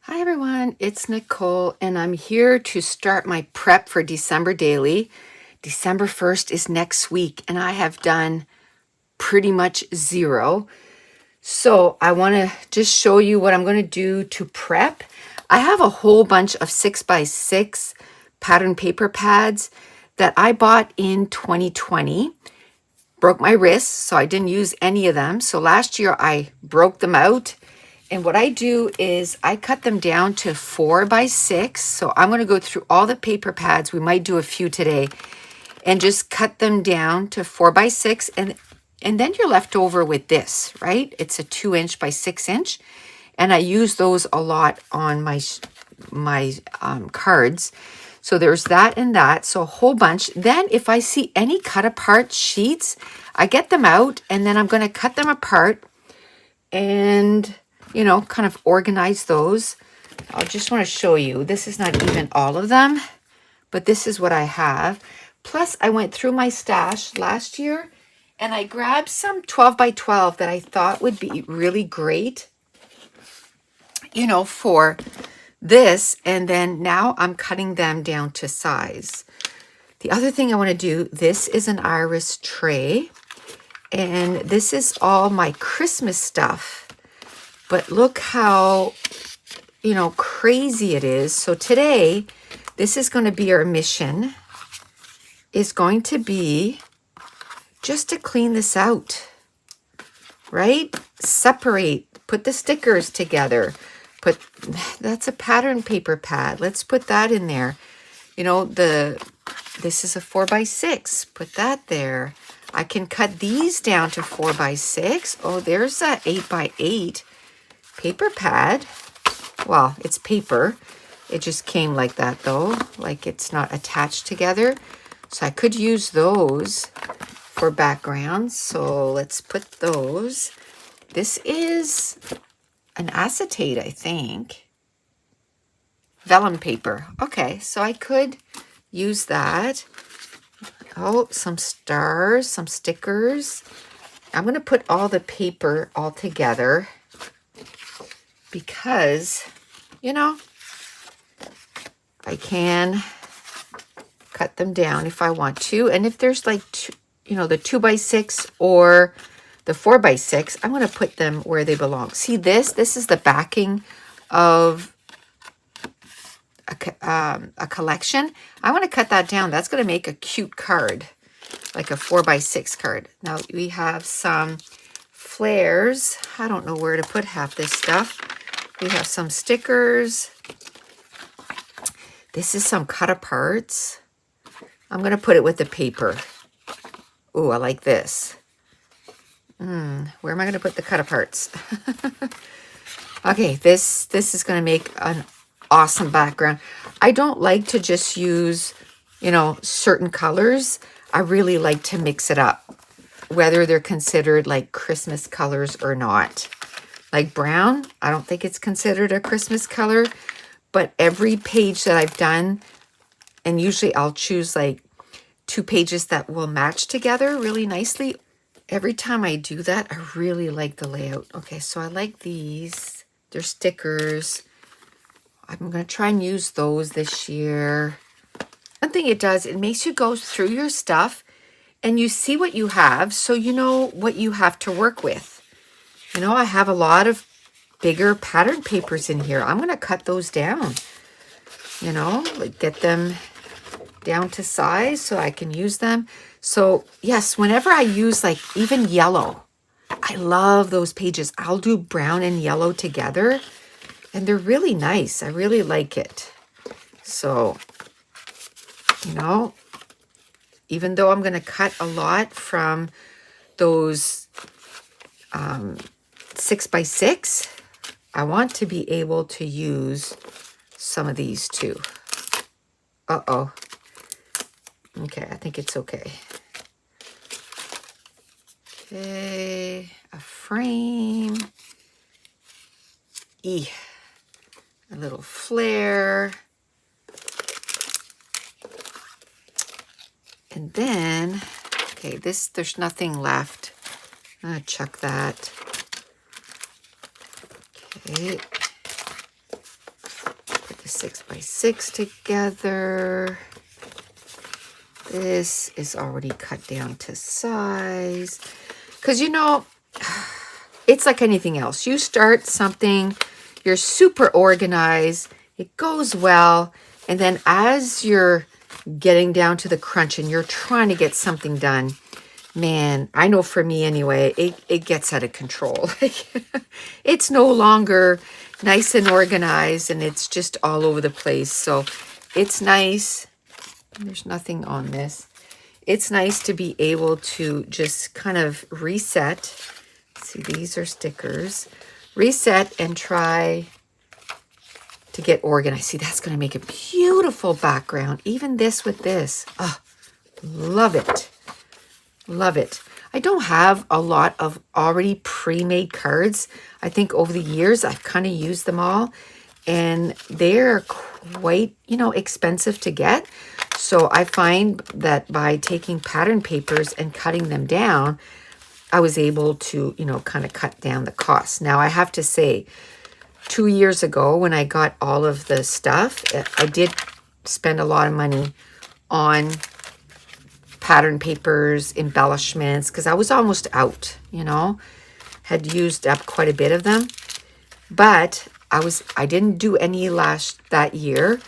Hi everyone, it's Nicole and I'm here to start my prep for December daily. December 1st is next week and I have done pretty much zero. So I want to just show you what I'm going to do to prep. I have a whole bunch of 6x6 pattern paper pads that I bought in 2020. Broke my wrist, so I didn't use any of them. So last year I broke them out. And what I do is I cut them down to 4x6. So I'm going to go through all the paper pads. We might do a few today and just cut them down to 4x6. And then you're left over with this, right? It's a 2" by 6". And I use those a lot on my cards. So there's that and that. So a whole bunch. Then if I see any cut apart sheets, I get them out and then I'm going to cut them apart and, kind of organize those. I just want to show you. This is not even all of them, but this is what I have. Plus, I went through my stash last year and I grabbed some 12x12 that I thought would be really great, for this. And then now I'm cutting them down to size. The other thing I want to do, this is an iris tray. And this is all my Christmas stuff. But look how, crazy it is. So today, this is going to be our mission, is going to be just to clean this out, right? Separate, put the stickers together. That's a pattern paper pad. Let's put that in there. This is a 4x6. Put that there. I can cut these down to 4x6. Oh, there's a 8x8 paper pad. Well, it's paper. It just came like that though, like it's not attached together. So I could use those for backgrounds. So let's put those. This is an acetate, I think. Vellum paper. Okay, so I could use that. Oh, some stars, some stickers. I'm going to put all the paper all together because, I can cut them down if I want to. And if there's like, the 2x6 or the 4x6, I'm going to put them where they belong. See this? This is the backing of a collection. I want to cut that down. That's going to make a cute card, like a 4x6 card. Now we have some flares. I don't know where to put half this stuff. We have some stickers. This is some cut aparts. I'm going to put it with the paper. Ooh, I like this. Where am I going to put the cut aparts? Okay, this is going to make an awesome background. I don't like to just use, certain colors. I really like to mix it up, whether they're considered like Christmas colors or not. Like brown, I don't think it's considered a Christmas color, but every page that I've done, and usually I'll choose like 2 pages that will match together really nicely. Every time I do that, I really like the layout. Okay, so I like these. They're stickers. I'm going to try and use those this year. One thing it does, it makes you go through your stuff and you see what you have, so you know what you have to work with. I have a lot of bigger pattern papers in here. I'm going to cut those down, like get them down to size so I can use them. So yes, whenever I use like even yellow, I love those pages. I'll do brown and yellow together and they're really nice. I really like it. So, even though I'm going to cut a lot from those 6x6, I want to be able to use some of these too. Uh-oh. Okay, I think it's okay. Okay, a frame. A little flare. And then, okay, there's nothing left. I'm gonna chuck that. Okay. 6x6 together. This is already cut down to size. Because, you know, it's like anything else. You start something, you're super organized, it goes well, and then as you're getting down to the crunch and you're trying to get something done, man, I know for me anyway, it gets out of control. It's no longer nice and organized, and it's just all over the place. So it's nice. There's nothing on this. It's nice to be able to just kind of reset. See, these are stickers. Reset and try to get organized. See, that's going to make a beautiful background. Even this with this. Oh, love it. Love it. I don't have a lot of already pre-made cards. I think over the years, I've kind of used them all. And they're quite, you know, expensive to get. So I find that by taking pattern papers and cutting them down, I was able to, you know, kind of cut down the cost. Now, I have to say, 2 years ago when I got all of the stuff, I did spend a lot of money on pattern papers, embellishments, because I was almost out, you know, had used up quite a bit of them. But I didn't do any that year,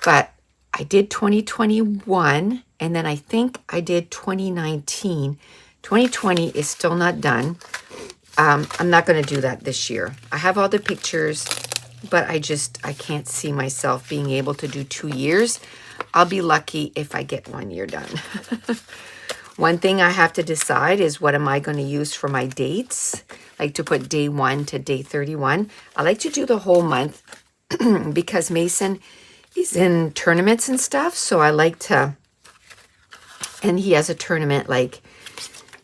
but I did 2021, and then I think I did 2019. 2020 is still not done. I'm not going to do that this year. I have all the pictures, but I can't see myself being able to do 2 years. I'll be lucky if I get 1 year done. One thing I have to decide is what am I going to use for my dates? Like to put day 1 to day 31. I like to do the whole month because Mason is in tournaments and stuff. So I like to, and he has a tournament like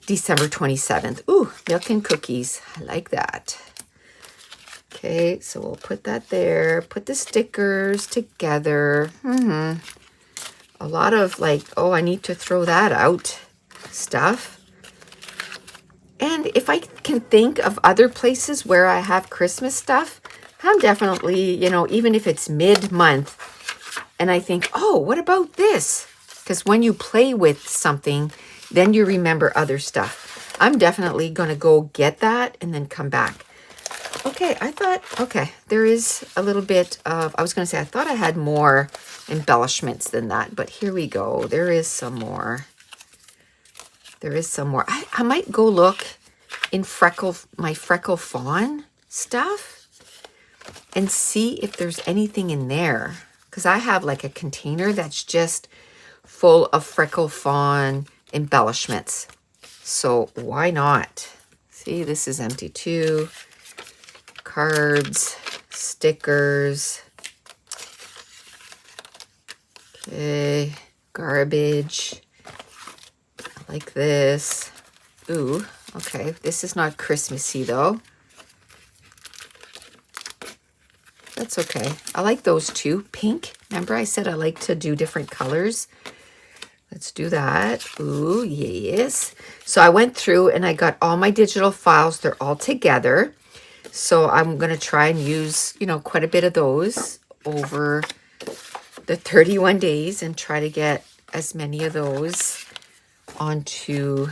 December 27th. Ooh, milk and cookies. I like that. Okay, so we'll put that there. Put the stickers together. A lot of like, oh, I need to throw that out stuff. And if I can think of other places where I have Christmas stuff, I'm definitely, you know, even if it's mid-month, and I think, oh, what about this? Because when you play with something, then you remember other stuff. I'm definitely going to go get that and then come back. Okay, okay, there is a little bit of, I was going to say, I thought I had more embellishments than that, but here we go. There is some more. There is some more. I might go look in my Freckle Fawn stuff and see if there's anything in there. Because I have like a container that's just full of Freckle Fawn embellishments. So why not? See, this is empty too. Cards, stickers. Okay, garbage. I like this. Ooh, okay. This is not Christmassy though. That's okay. I like those two. Pink. Remember I said I like to do different colors? Let's do that. Ooh, yes. So I went through and I got all my digital files. They're all together. So I'm going to try and use, you know, quite a bit of those over the 31 days and try to get as many of those onto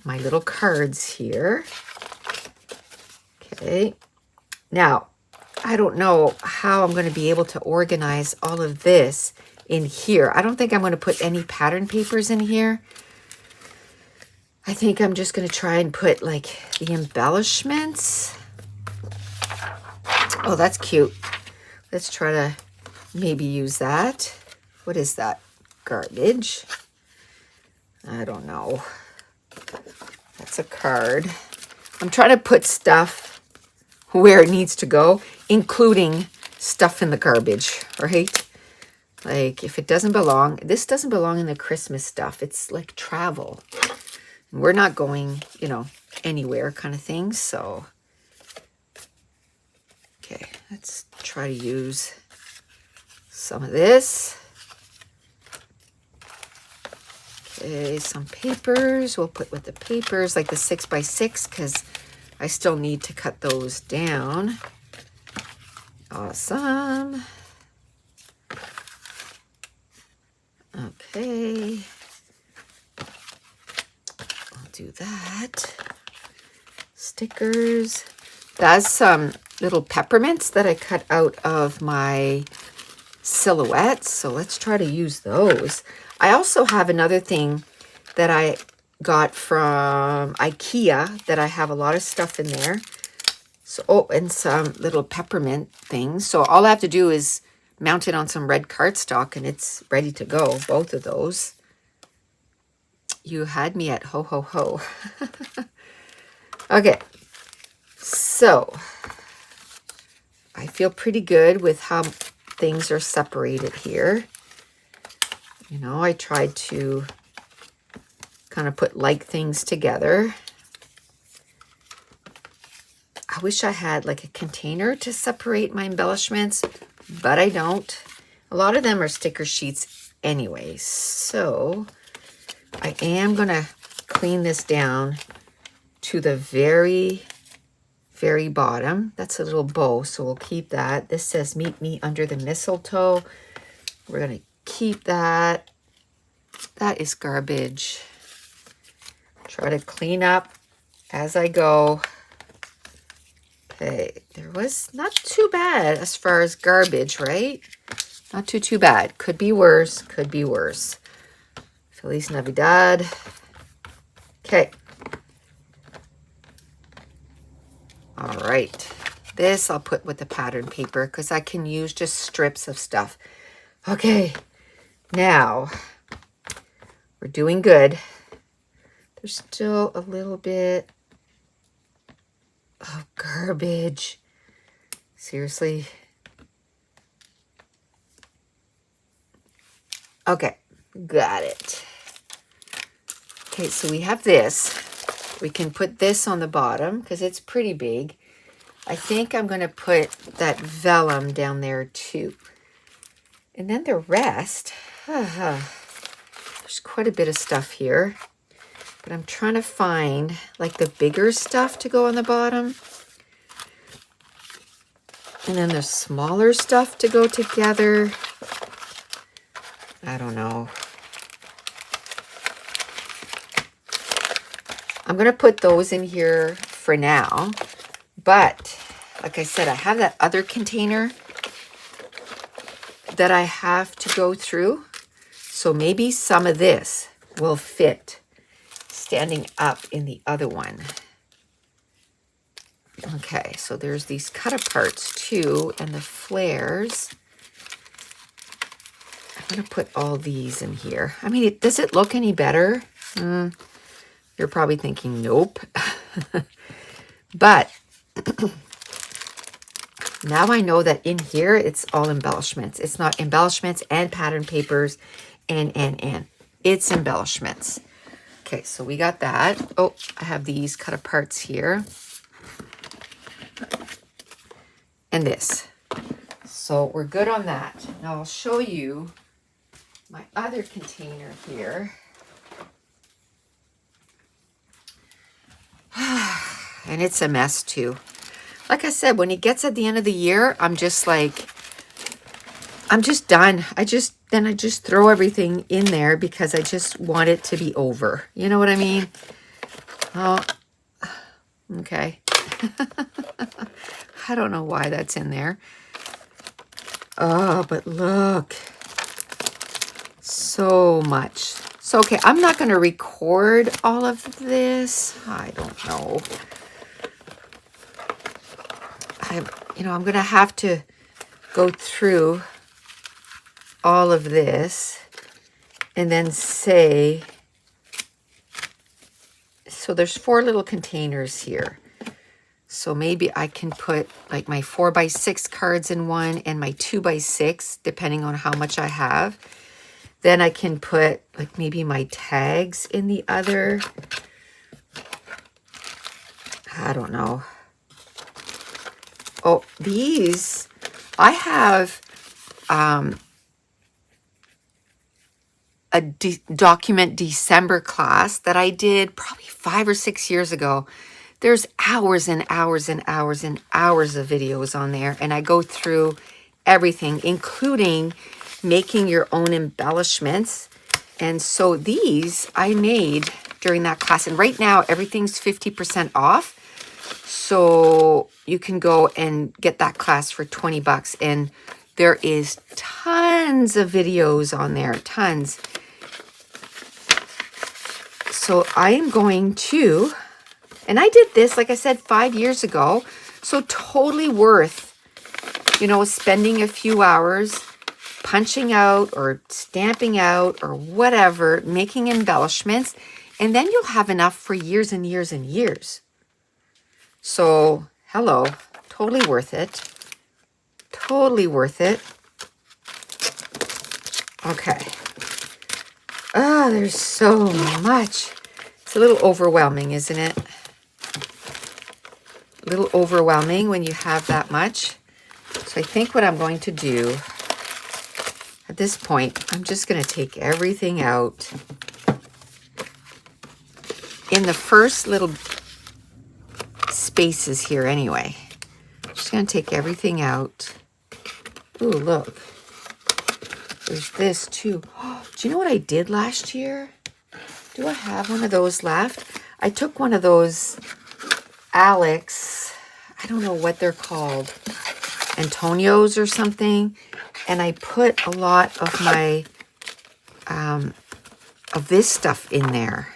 my little cards here. Okay. Now, I don't know how I'm going to be able to organize all of this in here. I don't think I'm going to put any pattern papers in here. I think I'm just going to try and put like the embellishments. Oh, that's cute. Let's try to maybe use that. What is that? Garbage. I don't know. That's a card. I'm trying to put stuff where it needs to go, including stuff in the garbage, right? Like if it doesn't belong, this doesn't belong in the Christmas stuff. It's like travel. We're not going, you know, anywhere kind of thing. So, okay, let's try to use some of this. Okay, some papers. We'll put with the papers, like the 6x6, because I still need to cut those down. Awesome. Okay. I'll do that. Stickers. That's some little peppermints that I cut out of my silhouettes. So let's try to use those. I also have another thing that I got from IKEA that I have a lot of stuff in there. So, oh, and some little peppermint things. So all I have to do is mount it on some red cardstock and it's ready to go. Both of those. You had me at ho, ho, ho. Okay. So I feel pretty good with how things are separated here. You know, I tried to kind of put like things together. I wish I had like a container to separate my embellishments, but I don't. A lot of them are sticker sheets anyway. So I am going to clean this down to the very bottom. That's a little bow, so we'll keep that. This says meet me under the mistletoe. We're going to keep that. That is garbage. Try to clean up as I go. Okay, there was not too bad as far as garbage, right? Not too bad. Could be worse, could be worse. Feliz Navidad. Okay. All right. This I'll put with the pattern paper because I can use just strips of stuff. Okay. Now, we're doing good. There's still a little bit of garbage. Seriously. Okay, got it. Okay, so we have this. We can put this on the bottom because it's pretty big. I think I'm going to put that vellum down there too. And then the rest, there's quite a bit of stuff here. But I'm trying to find like the bigger stuff to go on the bottom. And then the smaller stuff to go together. I don't know. I'm going to put those in here for now. But like I said, I have that other container that I have to go through. So maybe some of this will fit standing up in the other one. Okay, so there's these cut aparts too, and the flares. I'm going to put all these in here. I mean, does it look any better? You're probably thinking, nope. But now I know that in here, it's all embellishments. It's not embellishments and pattern papers and. It's embellishments. Okay, so we got that. Oh, I have these cut aparts here. And this. So we're good on that. Now I'll show you my other container here. And it's a mess too. Like I said, when it gets at the end of the year, I'm just like, I'm just done. I just throw everything in there because I just want it to be over. You know what I mean? Oh, okay. I don't know why that's in there. Oh, but look. So much. So, okay, I'm not going to record all of this. I don't know. I'm going to have to go through all of this and then say, so there's 4 little containers here. So maybe I can put like my 4x6 cards in one and my 2x6, depending on how much I have. Then I can put like maybe my tags in the other. I don't know. Oh, these, I have a document December class that I did probably 5 or 6 years ago. There's hours and hours and hours and hours of videos on there. And I go through everything, including making your own embellishments. And so these I made during that class. And right now, everything's 50% off. So you can go and get that class for 20 bucks. And there is tons of videos on there, tons. So I am going to, and I did this, like I said, 5 years ago. So totally worth, spending a few hours punching out or stamping out or whatever, making embellishments, and then you'll have enough for years and years and years. So, hello, totally worth it. Totally worth it. Okay. Oh, there's so much. It's a little overwhelming, isn't it? A little overwhelming when you have that much. So I think what I'm going to do at this point, I'm just going to take everything out. In the first little spaces here anyway. I'm just going to take everything out. Ooh, look. There's this too. Oh, do you know what I did last year? Do I have one of those left? I took one of those Alex, I don't know what they're called, Antonio's or something, and I put a lot of my, of this stuff in there.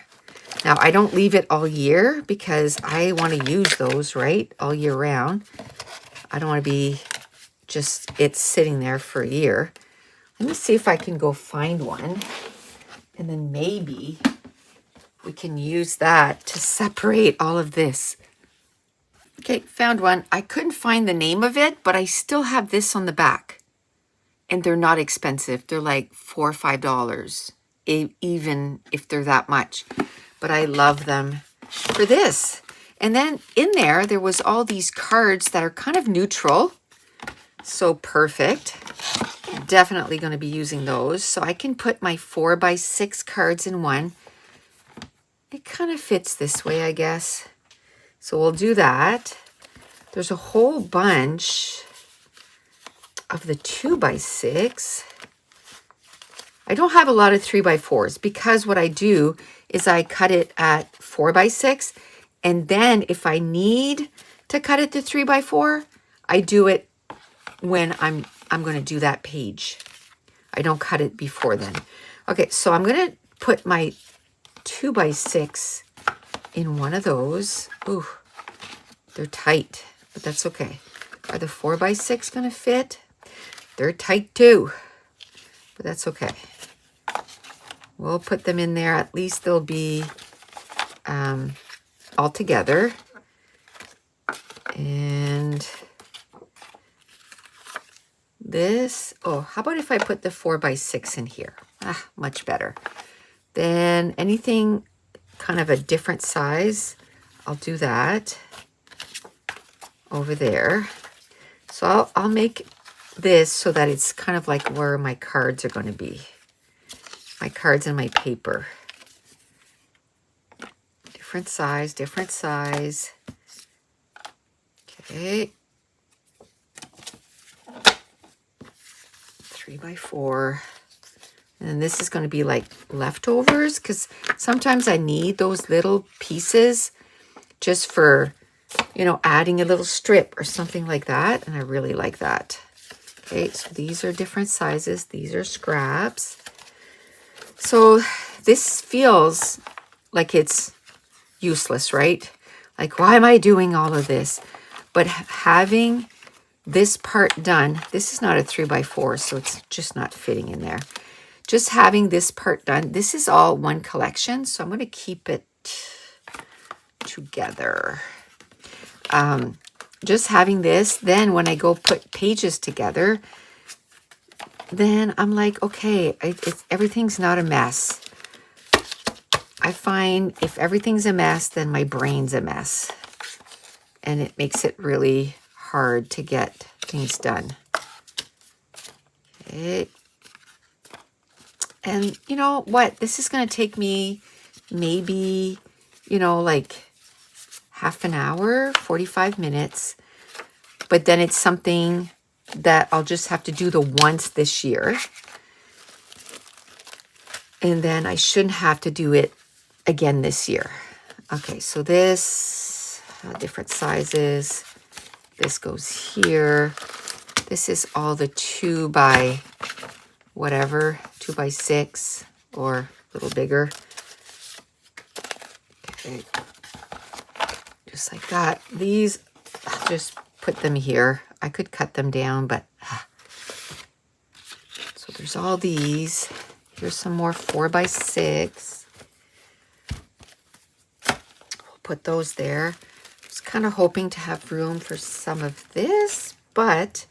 Now, I don't leave it all year because I want to use those, right, all year round. I don't want to be just, it's sitting there for a year. Let me see if I can go find one. And then maybe we can use that to separate all of this. Okay, found one. I couldn't find the name of it, but I still have this on the back. And they're not expensive. They're like $4 or $5, even if they're that much. But I love them for this. And then in there was all these cards that are kind of neutral. So perfect. Definitely going to be using those. So I can put my 4x6 cards in one. It kind of fits this way, I guess. So we'll do that. There's a whole bunch of the 2x6. I don't have a lot of 3x4s because what I do is I cut it at 4x6. And then if I need to cut it to 3x4, I do it when I'm going to do that page. I don't cut it before then. Okay, so I'm going to put my 2x6 in one of those. Ooh, they're tight, but that's okay. Are the 4x6 going to fit? They're tight too, but that's okay. We'll put them in there. At least they'll be all together. And this, oh, how about if I put the 4x6 in here? Ah, much better. Then anything kind of a different size, I'll do that over there. So I'll make this so that it's kind of like where my cards are going to be. My cards and my paper. Different size, different size. Okay. 3x4. And this is going to be like leftovers because sometimes I need those little pieces just for, adding a little strip or something like that. And I really like that. Okay, so these are different sizes. These are scraps. So this feels like it's useless, right? Like, why am I doing all of this? But having this part done, this is not a 3x4, so it's just not fitting in there. Just having this part done, this is all one collection, so I'm going to keep it together. Just having this, then when I go put pages together, then I'm like, okay, everything's not a mess. I find if everything's a mess, then my brain's a mess. And it makes it really hard to get things done. Okay. And you know what? This is going to take me maybe, like half an hour, 45 minutes. But then it's something that I'll just have to do the once this year. And then I shouldn't have to do it again this year. Okay, so this, different sizes. This goes here. This is all the 2 by whatever, 2 by 6 or a little bigger. Okay, just like that. These, I'll just put them here. I could cut them down, but so there's all these. Here's some more 4 by 6. We'll put those there. I was kind of hoping to have room for some of this, but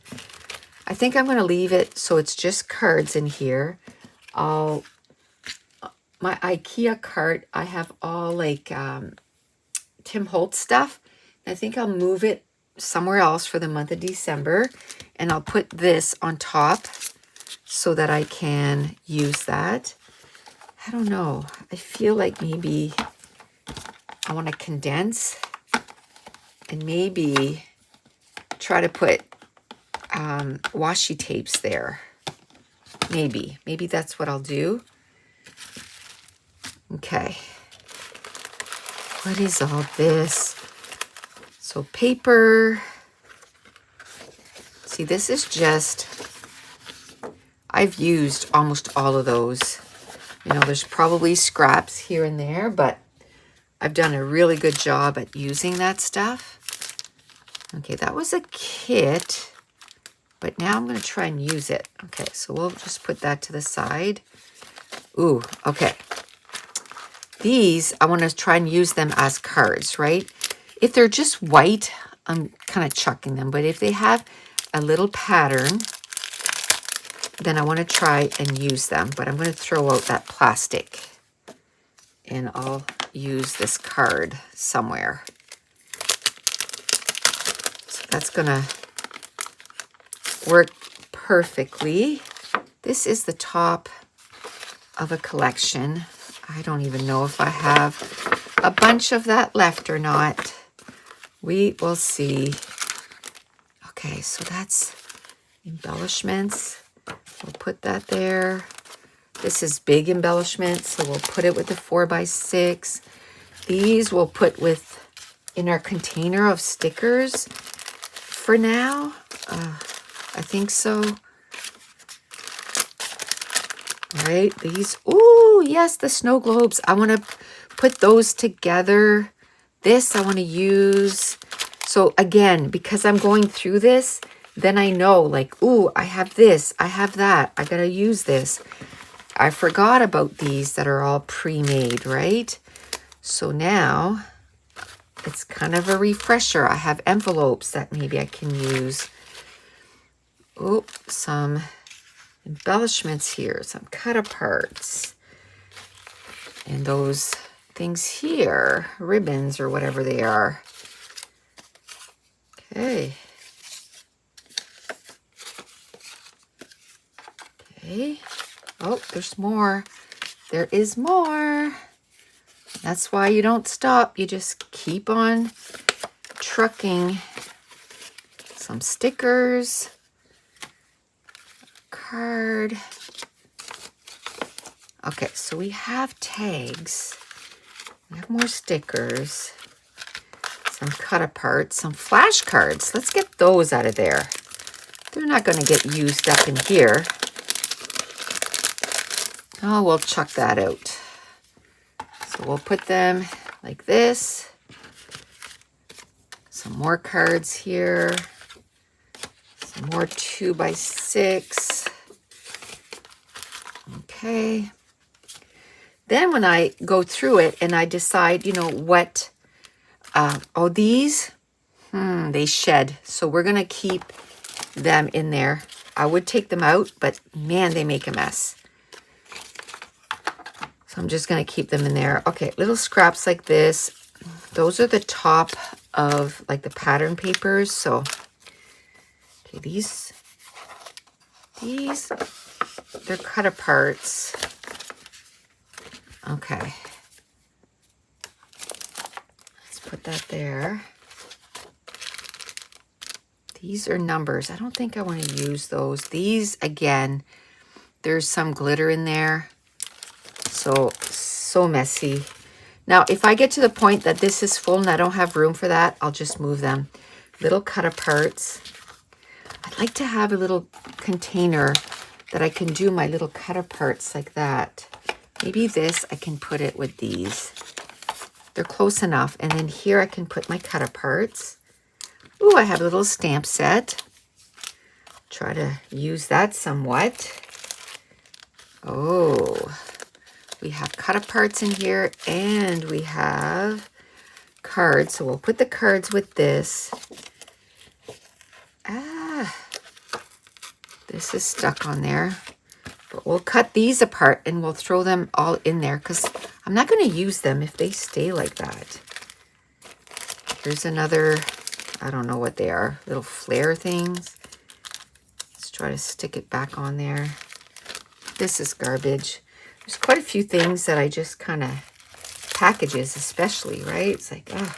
I think I'm going to leave it so it's just cards in here. My IKEA cart, I have all like Tim Holtz stuff. I think I'll move it somewhere else for the month of December, and I'll put this on top so that I can use that. I don't know. I feel like maybe I want to condense and maybe try to put washi tapes there. Maybe that's what I'll do. Okay. What is all this? So paper. See, this is just, I've used almost all of those. You know, there's probably scraps here and there, but I've done a really good job at using that stuff. Okay, that was a kit, but now I'm going to try and use it. Okay, so we'll just put that to the side. Ooh, okay. These, I want to try and use them as cards, right? If they're just white, I'm kind of chucking them. But if they have a little pattern, then I want to try and use them. But I'm going to throw out that plastic. And I'll use this card somewhere. So that's going to work perfectly. This is the top of a collection. I don't even know if I have a bunch of that left or not. We will see. Okay, so that's embellishments. We'll put that there. This is big embellishments, so we'll put it with the 4 by 6. These we'll put with in our container of stickers for now. I think so. Right, these, oh yes, the snow globes. I want to put those together. This I want to use. So again, because I'm going through this, then I know like, ooh, I have this, I have that. I got to use this. I forgot about these that are all pre-made, right? So now it's kind of a refresher. I have envelopes that maybe I can use. Oh, some embellishments here, some cut aparts, and those things here, ribbons or whatever they are. Okay. Okay. Oh, there's more. There is more. That's why you don't stop. You just keep on trucking. Some stickers. Card. Okay, so we have tags. We have more stickers. Some cut aparts, some flashcards. Let's get those out of there. They're not going to get used up in here. Oh, we'll chuck that out. So we'll put them like this. Some more cards here. Some more 2 by 6. Okay. Then when I go through it and I decide, you know, what, oh, these, they shed. So we're going to keep them in there. I would take them out, but man, they make a mess. So I'm just going to keep them in there. Okay, little scraps like this. Those are the top of like the pattern papers. So, okay, these, they're cut aparts. Okay. Let's put that there. These are numbers. I don't think I want to use those. These, again, there's some glitter in there. so messy. Now, if I get to the point that this is full and I don't have room for that, I'll just move them. Little cut aparts. I'd like to have a little container that I can do my little cut aparts like that. Maybe this, I can put it with these. They're close enough. And then here I can put my cut aparts. Ooh, I have a little stamp set. Try to use that somewhat. Oh, we have cut aparts in here and we have cards. So we'll put the cards with this. This is stuck on there. But we'll cut these apart and we'll throw them all in there because I'm not going to use them if they stay like that. Here's another, I don't know what they are, little flare things. Let's try to stick it back on there. This is garbage. There's quite a few things that I just kind of, packages especially, right? It's like, oh.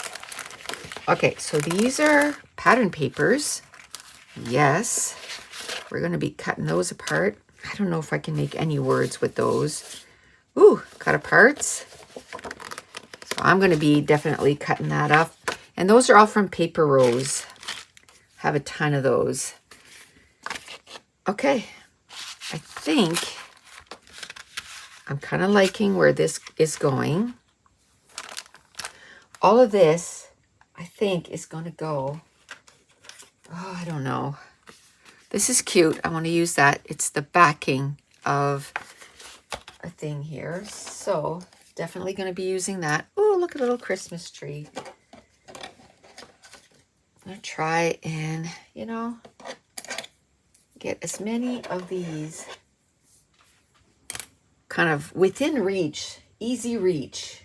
Okay, so these are pattern papers. Yes. We're going to be cutting those apart. I don't know if I can make any words with those. Ooh, cut aparts. So I'm going to be definitely cutting that up. And those are all from Paper Rose. Have a ton of those. Okay. I think I'm kind of liking where this is going. All of this, I think, is going to go. Oh, I don't know. This is cute. I want to use that. It's the backing of a thing here. So definitely going to be using that. Oh, look at a little Christmas tree. I'm going to try and, you know, get as many of these kind of within reach, easy reach.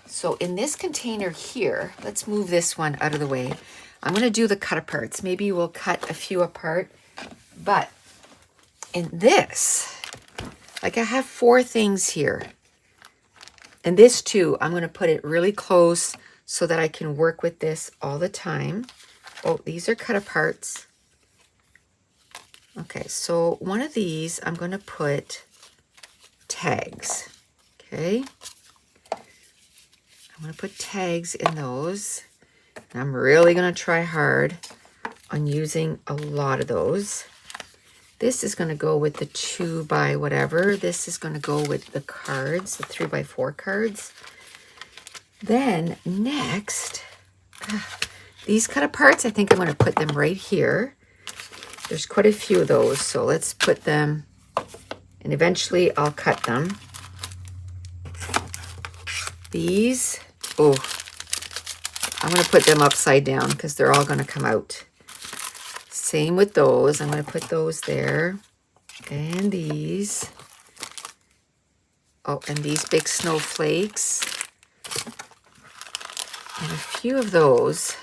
So in this container here, let's move this one out of the way. I'm going to do the cut aparts. Maybe we'll cut a few apart. But in this, like I have 4 things here. And this too, I'm going to put it really close so that I can work with this all the time. Oh, these are cut aparts. Okay, so one of these, I'm going to put tags. Okay. I'm going to put tags in those. And I'm really going to try hard on using a lot of those. This is going to go with the 2 by whatever. This is going to go with the cards, the 3 by 4 cards. Then next, these cut aparts, I think I'm going to put them right here. There's quite a few of those, so let's put them, and eventually I'll cut them. These, oh, I'm going to put them upside down because they're all going to come out. Same with those. I'm going to put those there. And these. Oh, and these big snowflakes. And a few of those.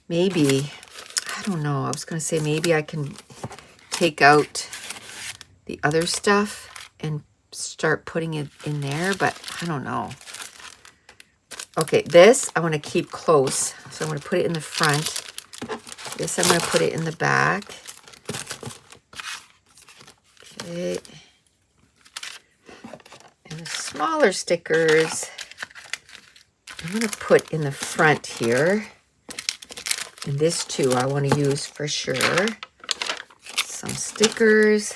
Maybe, I don't know. I was going to say maybe I can take out the other stuff and start putting it in there, but I don't know. Okay, this I want to keep close. So I'm going to put it in the front. This I'm going to put it in the back. Okay. And the smaller stickers, I'm going to put in the front here. And this too I want to use for sure. Some stickers.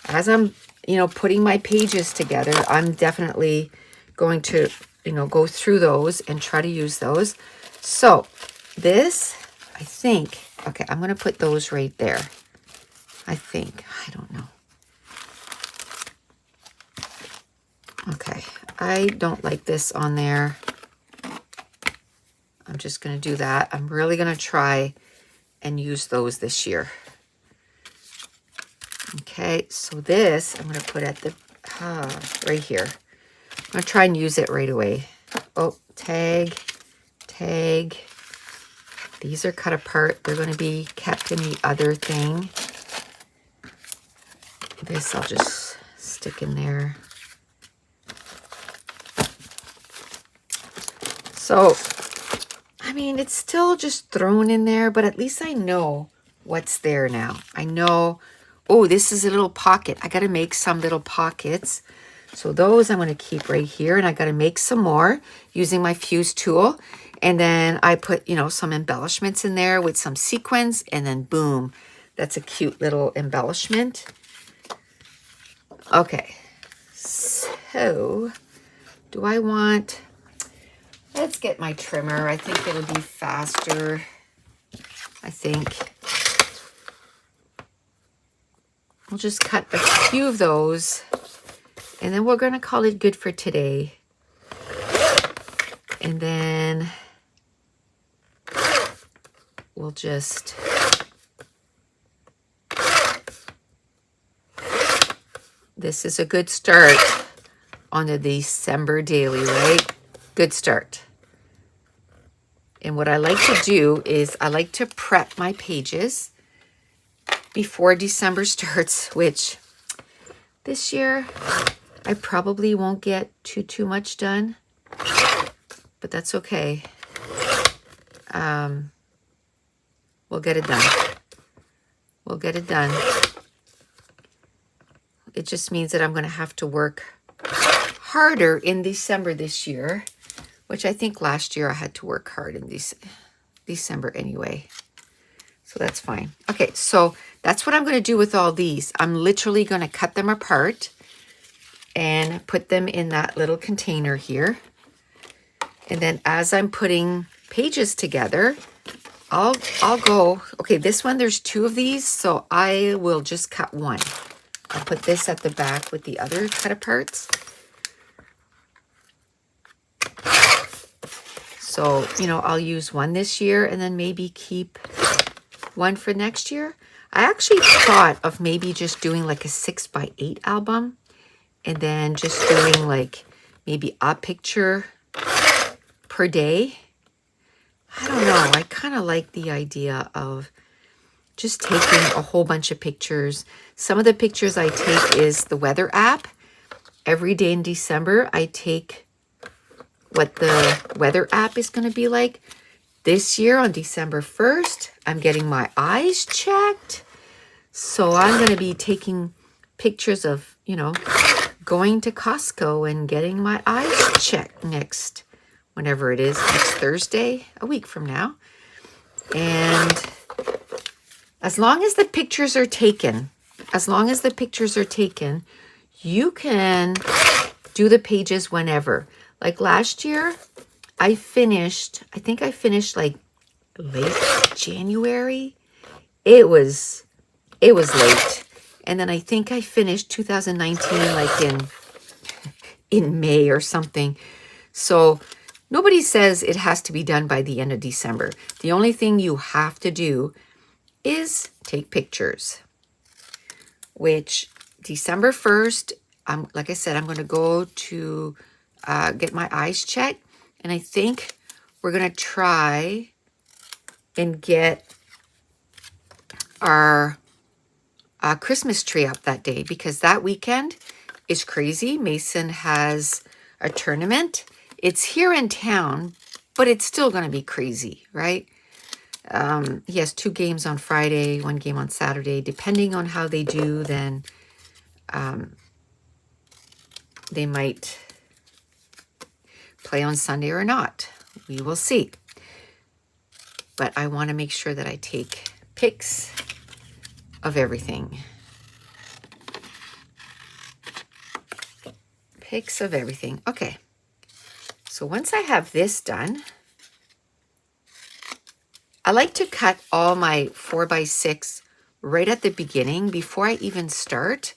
As I'm, you know, putting my pages together, I'm definitely going to, you know, go through those and try to use those. So this, I think, okay, I'm going to put those right there. I think, I don't know. Okay, I don't like this on there. I'm just going to do that. I'm really going to try and use those this year. Okay, so this I'm going to put at the, right here. I'm going to try and use it right away. Oh, tag, tag. These are cut apart. They're going to be kept in the other thing. This I'll just stick in there. So, I mean, it's still just thrown in there, but at least I know what's there now. I know Oh, this is a little pocket. I got to make some little pockets. So those I'm going to keep right here, and I got to make some more using my fuse tool. And then I put, you know, some embellishments in there with some sequins, and then boom, that's a cute little embellishment. Okay, so do I want, let's get my trimmer. I think it'll be faster. I think we'll just cut a few of those, and then we're going to call it good for today. And then we'll just this is a good start on the December daily, right? Good start. And what I like to do is I like to prep my pages before December starts, which this year I probably won't get too much done, but that's okay. We'll get it done. We'll get it done. It just means that I'm going to have to work harder in December this year, which I think last year I had to work hard in December anyway. So that's fine. Okay, so that's what I'm going to do with all these. I'm literally going to cut them apart and put them in that little container here. And then as I'm putting pages together, I'll go, okay, this one, there's 2 of these, so I will just cut one. I'll put this at the back with the other cut aparts. So, you know, I'll use one this year and then maybe keep one for next year. I actually thought of maybe just doing like a 6x8 album and then just doing like maybe a picture per day. I don't know. I kind of like the idea of just taking a whole bunch of pictures. Some of the pictures I take is the weather app. Every day in December, I take what the weather app is going to be like. This year on December 1st, I'm getting my eyes checked. So I'm going to be taking pictures of, you know, going to Costco and getting my eyes checked next, whenever it is, next Thursday, a week from now. And as long as the pictures are taken, you can do the pages whenever. Like last year, I think I finished like late January. It was late. And then I think I finished 2019 like in May or something. So nobody says it has to be done by the end of December. The only thing you have to do is take pictures, which December 1st, like I said, I'm going to go to get my eyes checked. And I think we're going to try and get our Christmas tree up that day, because that weekend is crazy. Mason has a tournament. It's here in town, but it's still going to be crazy, right? He has 2 games on Friday, 1 game on Saturday. Depending on how they do, then they might play on Sunday or not. We will see. But I want to make sure that I take pics of everything. Pics of everything. Okay. So once I have this done, I like to cut all my 4x6 right at the beginning before I even start,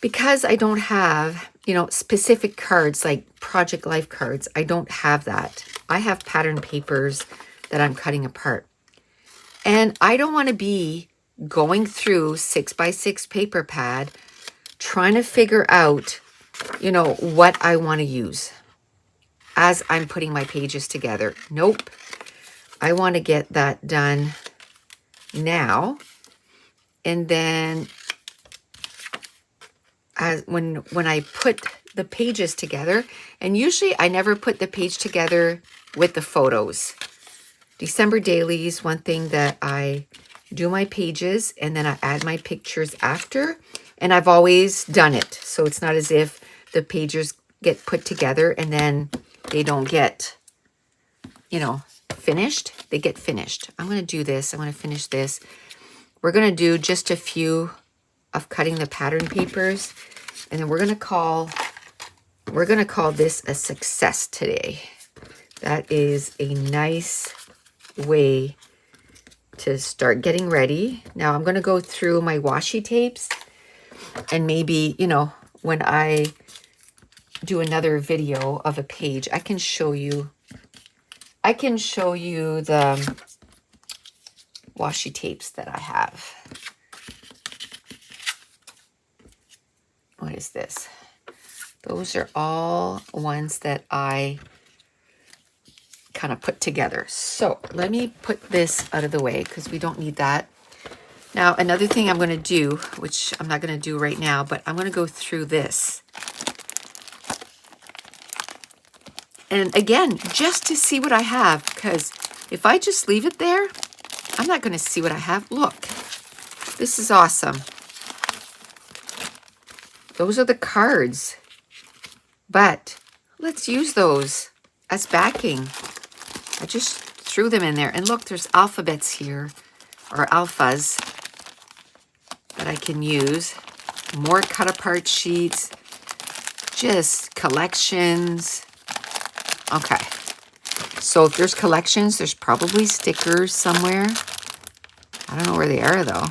because I don't have, you know, specific cards like Project Life cards. I don't have that. I have pattern papers that I'm cutting apart. And I don't want to be going through 6x6 paper pad trying to figure out, you know, what I want to use as I'm putting my pages together. Nope. I want to get that done now. And then when I put the pages together, and usually I never put the page together with the photos. December dailies, one thing that I do my pages, and then I add my pictures after. And I've always done it. So it's not as if the pages get put together and then they don't get, you know, finished. They get finished. I'm going to do this. I'm going to finish this. We're going to do just a few of cutting the pattern papers. And then we're going to call this a success today. That is a nice way to start getting ready. Now I'm going to go through my washi tapes, and maybe, you know, when I do another video of a page, I can show you the washi tapes that I have. What is this? Those are all ones that I kind of put together. So let me put this out of the way because we don't need that. Now, another thing I'm going to do, which I'm not going to do right now, but I'm going to go through this. And again, just to see what I have, because if I just leave it there, I'm not going to see what I have. Look, this is awesome. Those are the cards, but let's use those as backing. I just threw them in there, and look, there's alphabets here, or alphas, that I can use. More cut apart sheets, just collections. Okay, so if there's collections, there's probably stickers somewhere. I don't know where they are though.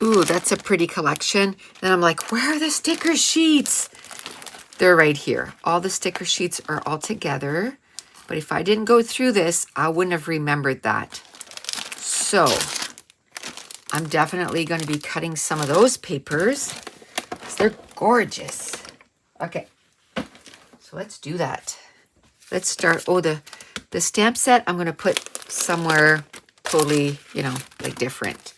Ooh, that's a pretty collection. Then I'm like, where are the sticker sheets? They're right here. All the sticker sheets are all together. But if I didn't go through this, I wouldn't have remembered that. So I'm definitely going to be cutting some of those papers because they're gorgeous. Okay, so let's do that. Let's start. Oh, the stamp set I'm going to put somewhere totally, you know, like different.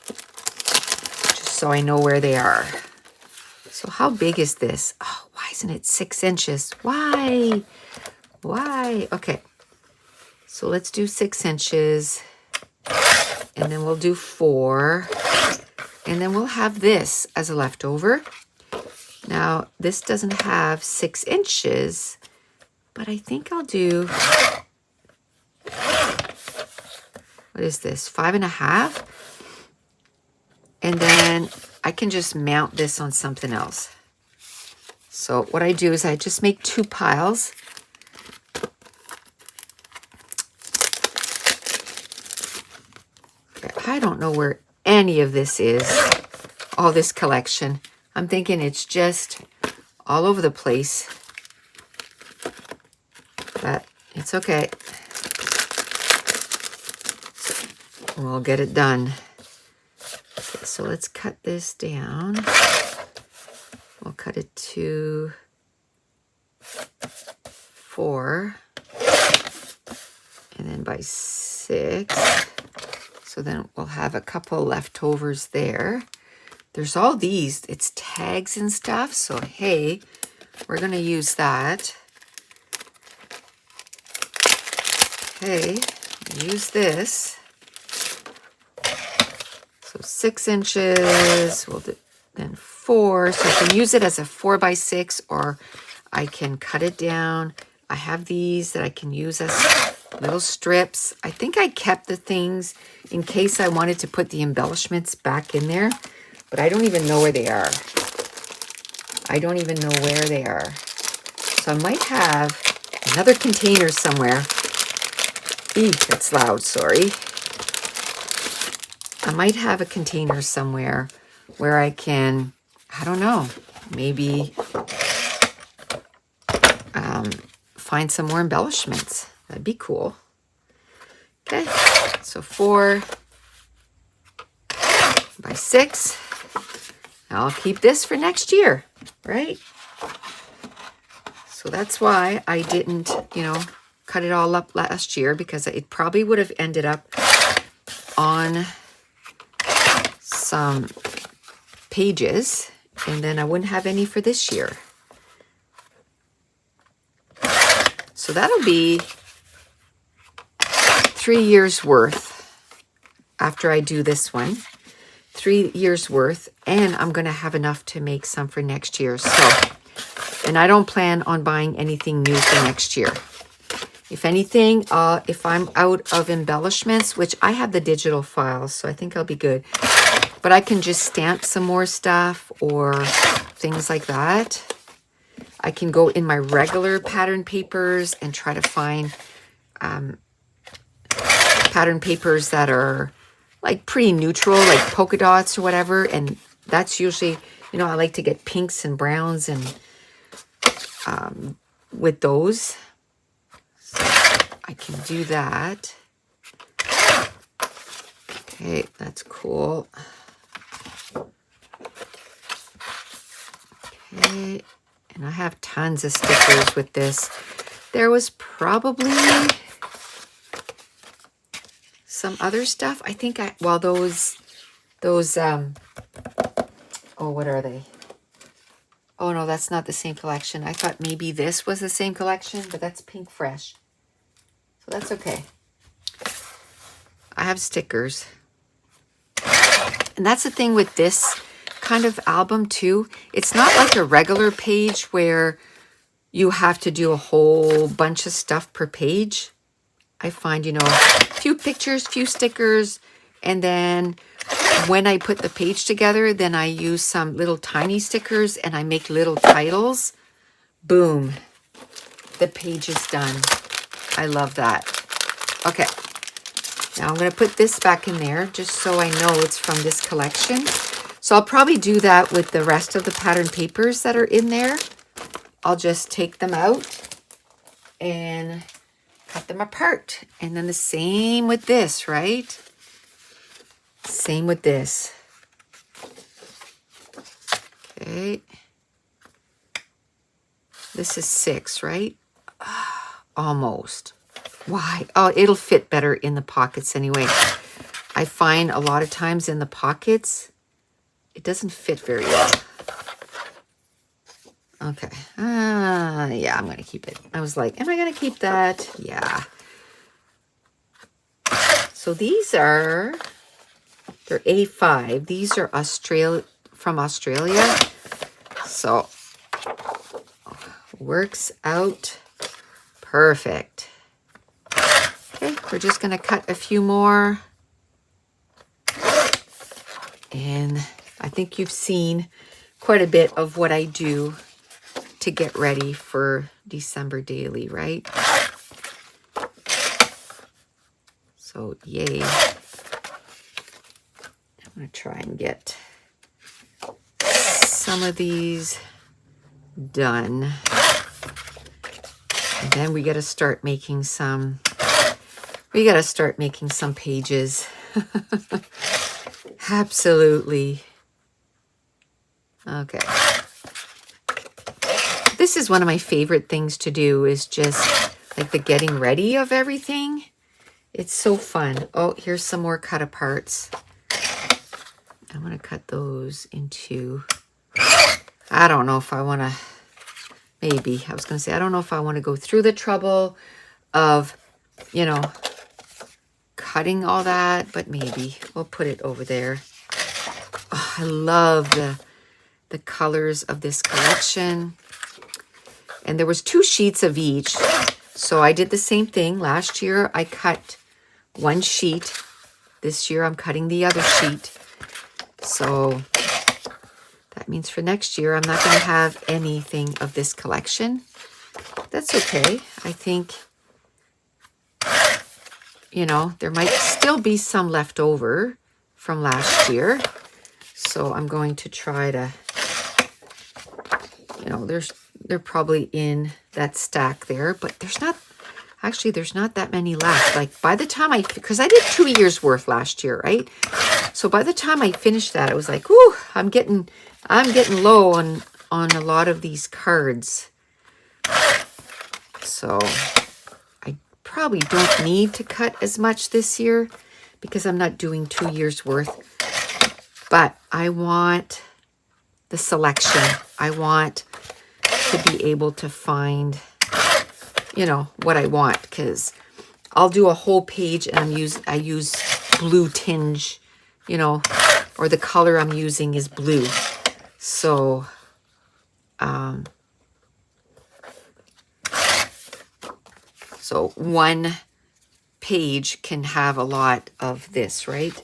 Just so I know where they are. So how big is this? Oh, why isn't it 6 inches? Why? Why? Okay. So let's do 6 inches. And then we'll do 4. And then we'll have this as a leftover. Now, this doesn't have 6 inches, but I think I'll do, what is this, 5.5? And then I can just mount this on something else. So what I do is I just make 2 piles. I don't know where any of this is, all this collection. I'm thinking it's just all over the place, but it's okay. We'll get it done. Okay, so let's cut this down. We'll cut it to 4, and then by 6. So then we'll have a couple leftovers there. There's all these, it's tags and stuff. So hey, we're gonna use that. Okay, use this. So 6 inches, we'll do then 4. So I can use it as a 4x6, or I can cut it down. I have these that I can use as little strips. I think I kept the things in case I wanted to put the embellishments back in there, but I don't even know where they are. I don't even know where they are. So I might have another container somewhere. Eek, that's loud, sorry. I might have a container somewhere where I can, I don't know, maybe find some more embellishments. That'd be cool. Okay, so 4 by 6. I'll keep this for next year, right? So that's why I didn't, you know, cut it all up last year, because it probably would have ended up on some pages, and then I wouldn't have any for this year. So that'll be 3 years worth after I do this one. 3 years worth, and I'm going to have enough to make some for next year. So, and I don't plan on buying anything new for next year. If anything, if I'm out of embellishments, which I have the digital files, so I think I'll be good. But I can just stamp some more stuff or things like that. I can go in my regular pattern papers and try to find pattern papers that are like pretty neutral, like polka dots or whatever. And that's usually, you know, I like to get pinks and browns and with those. So I can do that. Okay, that's cool. Okay, and I have tons of stickers with this. There was probably some other stuff. I think well, those, oh, what are they? Oh, no, that's not the same collection. I thought maybe this was the same collection, but that's Pink Fresh. So that's okay. I have stickers. And that's the thing with this kind of album too. It's not like a regular page where you have to do a whole bunch of stuff per page. I find, you know, a few pictures, few stickers, and then when I put the page together, then I use some little tiny stickers and I make little titles. Boom. The page is done. I love that. Okay. Now I'm going to put this back in there just so I know it's from this collection. So I'll probably do that with the rest of the pattern papers that are in there. I'll just take them out and cut them apart. And then the same with this, right? Same with this. Okay. This is 6, right? Almost. Why? Oh, it'll fit better in the pockets anyway. I find a lot of times in the pockets, it doesn't fit very well. Okay. Yeah, I'm going to keep it. I was like, am I going to keep that? Yeah. So these are, they're A5. These are from Australia. So works out perfect. Okay, we're just going to cut a few more. And I think you've seen quite a bit of what I do to get ready for December daily, right? So, yay. I'm going to try and get some of these done. And then we got to start making some, pages. Absolutely. Okay. This is one of my favorite things to do, is just like the getting ready of everything. It's so fun. Oh, here's some more cut aparts. I'm going to cut those into, I don't know if I want to, maybe. I was going to say, I don't know if I want to go through the trouble of, you know, cutting all that, but maybe we'll put it over there. Oh, I love the colors of this collection. And there was 2 sheets of each. So I did the same thing. Last year I cut 1 sheet. This year I'm cutting the other sheet. So that means for next year I'm not going to have anything of this collection. That's okay. I think, you know, there might still be some left over from last year. So I'm going to try to, you know, they're probably in that stack there, but there's not that many left. Like by the time because I did 2 years worth last year, right? So by the time I finished that, I was like, ooh, I'm getting low on a lot of these cards. So I probably don't need to cut as much this year because I'm not doing 2 years worth. But I want the selection. I want to be able to find, you know, what I want, because I'll do a whole page and I use blue tinge, you know, or the color I'm using is blue. So, so one page can have a lot of this, right?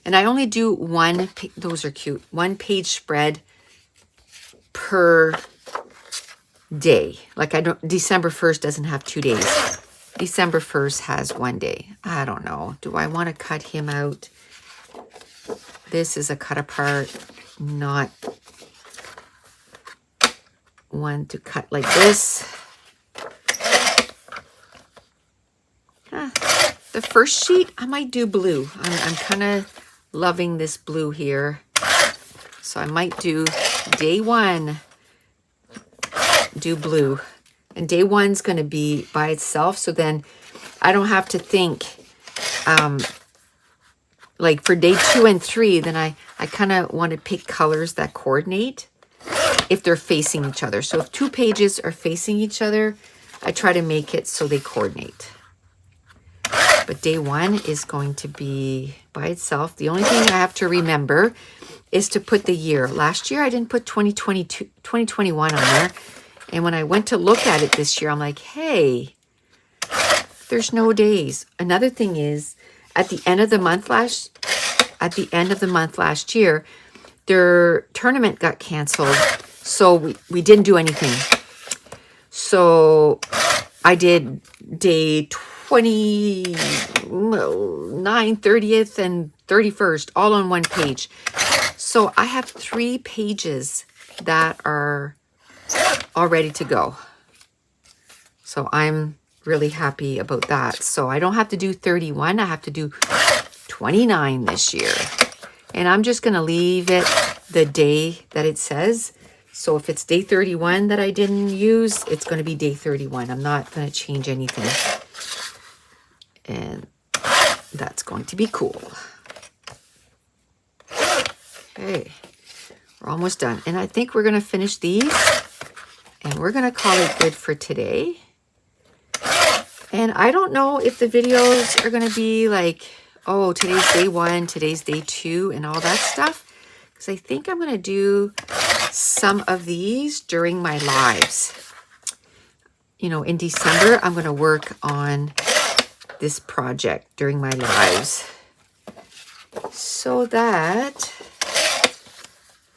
And I only do one, those are cute, one page spread per day. Like I don't, December 1st doesn't have 2 days. December 1st has 1 day. I don't know. Do I want to cut him out? This is a cut apart, not one to cut like this. The first sheet, I might do blue. I'm kind of loving this blue here. So I might do day 1, do blue. And day 1's going to be by itself. So then I don't have to think, like for day 2 and 3, then I kind of want to pick colors that coordinate if they're facing each other. So if 2 pages are facing each other, I try to make it so they coordinate. But day 1 is going to be by itself. The only thing I have to remember is to put the year. Last year, I didn't put 2021 on there. And when I went to look at it this year, I'm like, hey, there's no days. Another thing is, at the end of the month last year, their tournament got canceled. So we didn't do anything. So I did day 29, 30th, and 31st, all on one page. So I have 3 pages that are all ready to go. So I'm really happy about that. So I don't have to do 31. I have to do 29 this year. And I'm just going to leave it the day that it says. So if it's day 31 that I didn't use, it's going to be day 31. I'm not going to change anything. And that's going to be cool. Okay, we're almost done. And I think we're going to finish these. And we're going to call it good for today. And I don't know if the videos are going to be like, oh, today's day 1, today's day 2, and all that stuff. Because I think I'm going to do some of these during my lives. You know, in December, I'm going to work on this project during my lives so that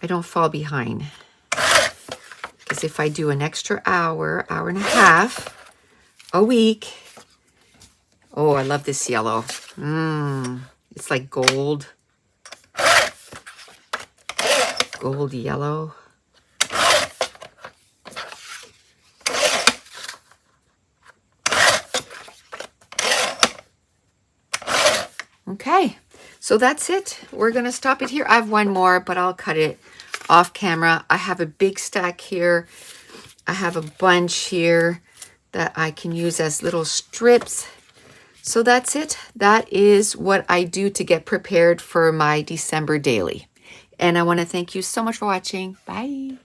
I don't fall behind. Because if I do an extra hour, hour and a half a week, oh, I love this yellow. It's like gold yellow. Okay, so that's it. We're going to stop it here. I have one more, but I'll cut it off camera. I have a big stack here. I have a bunch here that I can use as little strips. So that's it. That is what I do to get prepared for my December daily. And I want to thank you so much for watching. Bye.